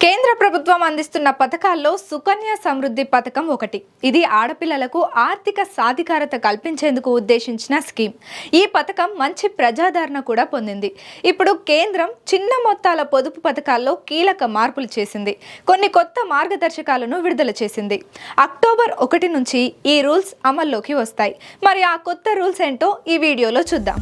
కేంద్ర ప్రభుత్వం అందిస్తున్న పథకాల్లో సుకన్య సమృద్ధి పథకం ఒకటి. ఇది ఆడపిల్లలకు ఆర్థిక సాధికారత కల్పించేందుకు ఉద్దేశించిన స్కీమ్. ఈ పథకం మంచి ప్రజాదరణ కూడా పొందింది. ఇప్పుడు కేంద్రం చిన్న మొత్తాల పొదుపు పథకాల్లో కీలక మార్పులు చేసింది. కొన్ని కొత్త మార్గదర్శకాలను విడుదల చేసింది. అక్టోబర్ 1 నుంచి ఈ రూల్స్ అమల్లోకి వస్తాయి. మరి ఆ కొత్త రూల్స్ ఏంటో ఈ వీడియోలో చూద్దాం.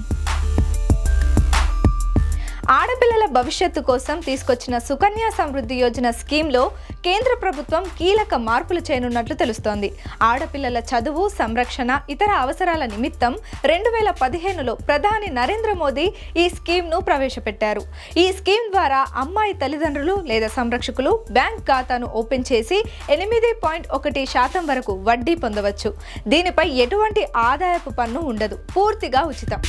ఆడపిల్లల భవిష్యత్తు కోసం తీసుకొచ్చిన సుకన్య సమృద్ధి యోజన స్కీమ్లో కేంద్ర ప్రభుత్వం కీలక మార్పులు చేయనున్నట్లు తెలుస్తోంది. ఆడపిల్లల చదువు, సంరక్షణ, ఇతర అవసరాల నిమిత్తం 2015లో ప్రధాని నరేంద్ర మోదీ ఈ స్కీమ్ను ప్రవేశపెట్టారు. ఈ స్కీమ్ ద్వారా అమ్మాయి తల్లిదండ్రులు లేదా సంరక్షకులు బ్యాంక్ ఖాతాను ఓపెన్ చేసి 8.1% వరకు వడ్డీ పొందవచ్చు. దీనిపై ఎటువంటి ఆదాయపు పన్ను ఉండదు. పూర్తిగా ఉచితం.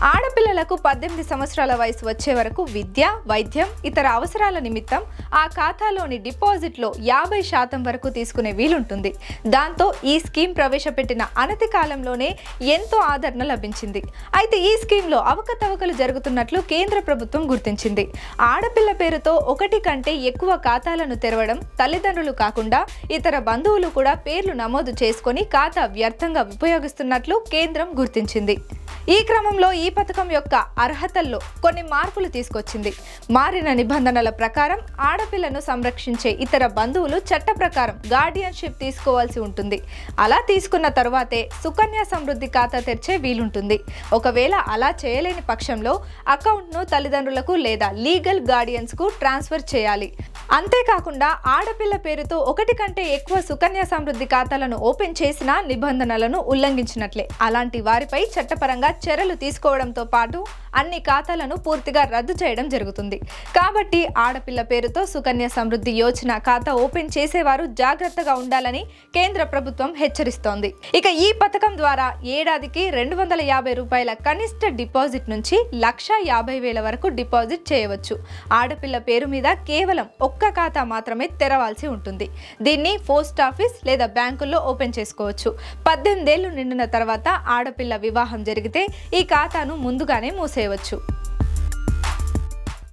ఆడపిల్లలకు 18 సంవత్సరాల వయసు వచ్చే వరకు విద్య, వైద్యం, ఇతర అవసరాల నిమిత్తం ఆ ఖాతాలోని డిపాజిట్లో 50% వరకు తీసుకునే వీలుంటుంది. దాంతో ఈ స్కీమ్ ప్రవేశపెట్టిన అనతి కాలంలోనే ఎంతో ఆదరణ లభించింది. అయితే ఈ స్కీమ్లో అవకతవకలు జరుగుతున్నట్లు కేంద్ర ప్రభుత్వం గుర్తించింది. ఆడపిల్ల పేరుతో ఒకటి కంటే ఎక్కువ ఖాతాలను తెరవడం, తల్లిదండ్రులు కాకుండా ఇతర బంధువులు కూడా పేర్లు నమోదు చేసుకొని ఖాతా వ్యర్థంగా ఉపయోగిస్తున్నట్లు కేంద్రం గుర్తించింది. ఈ క్రమంలో ఈ పథకం యొక్క అర్హతల్లో కొన్ని మార్పులు తీసుకొచ్చింది. మారిన నిబంధనల ప్రకారం ఆడపిల్లను సంరక్షించే ఇతర బంధువులు చట్ట ప్రకారం గార్డియన్షిప్ తీసుకోవాల్సి ఉంటుంది. అలా తీసుకున్న తరువాతే సుకన్య సమృద్ధి ఖాతా తెరిచే వీలుంటుంది. ఒకవేళ అలా చేయలేని పక్షంలో అకౌంట్ను తల్లిదండ్రులకు లేదా లీగల్ గార్డియన్స్కు ట్రాన్స్ఫర్ చేయాలి. అంతేకాకుండా ఆడపిల్ల పేరుతో ఒకటి కంటే ఎక్కువ సుకన్య సమృద్ధి ఖాతాలను ఓపెన్ చేసిన నిబంధనలను ఉల్లంఘించినట్లే. అలాంటి వారిపై చట్టపరంగా చర్యలు తీసుకోవడంతో పాటు అన్ని ఖాతాలను పూర్తిగా రద్దు చేయడం జరుగుతుంది. కాబట్టి ఆడపిల్ల పేరుతో సుకన్య సమృద్ధి యోజన ఖాతా ఓపెన్ చేసేవారు జాగ్రత్తగా ఉండాలని కేంద్ర ప్రభుత్వం హెచ్చరిస్తోంది. ఇక ఈ పథకం ద్వారా ఏడాదికి 250 రూపాయల కనిష్ట డిపాజిట్ నుంచి 1,50,000 వరకు డిపాజిట్ చేయవచ్చు. ఆడపిల్ల పేరు మీద కేవలం ఒక్క ఖాతా మాత్రమే తెరవాల్సి ఉంటుంది. దీన్ని పోస్ట్ ఆఫీస్ లేదా బ్యాంకుల్లో ఓపెన్ చేసుకోవచ్చు. 18 ఏళ్లు నిండిన తర్వాత ఆడపిల్ల వివాహం జరిగితే ఈ ఖాతాను ముందుగానే మూసేయవచ్చు.